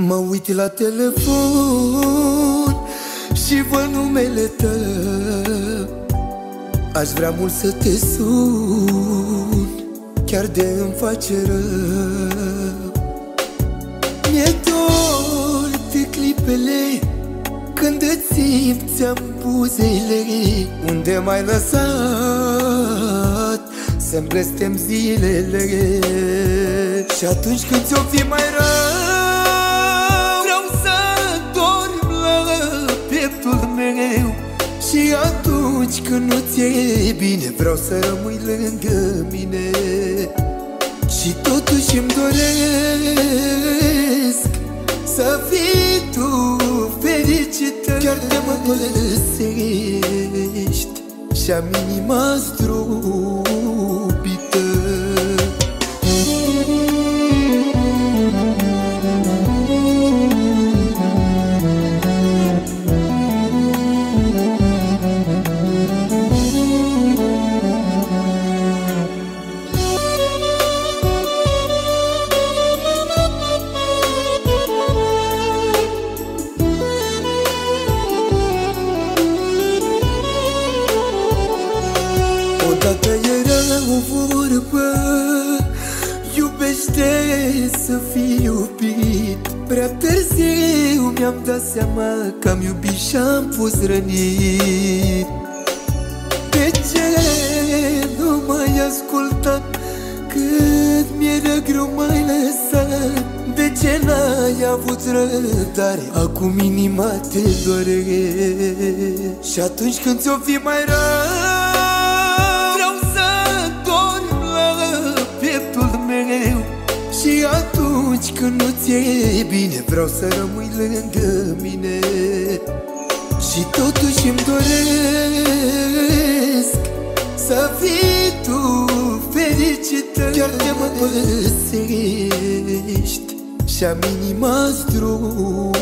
Mă uit la telefon și văd numele tău. Aș vrea mult să te sun, chiar de îmi face rău. Mi-e dor de clipele când îți simțeam buzele, unde m-ai lăsat să-mi blestem zilele. Și atunci când ți-o fi mai rău, vreau să dorm la pieptul meu. Și atunci când nu ți-e bine, vreau să rămâi lângă mine. Și totuși îmi doresc să fii tu fericită, chiar de mă părăsești și-am inima zdrobită. Odată era o vorbă, iubește să fii iubit. Prea târziu mi-am dat seama că am iubit și-am fost rănit. De ce nu m-ai ascultat cât mi-era greu, m-ai lăsat? De ce n-ai avut răbdare? Acum inima te doare. Și atunci când ți-o fi mai rău, și atunci când nu ți-e bine, vreau să rămâi lângă mine. Și totuși îmi doresc să fii tu fericită, chiar de mă părăsești și-am inima zdrobită.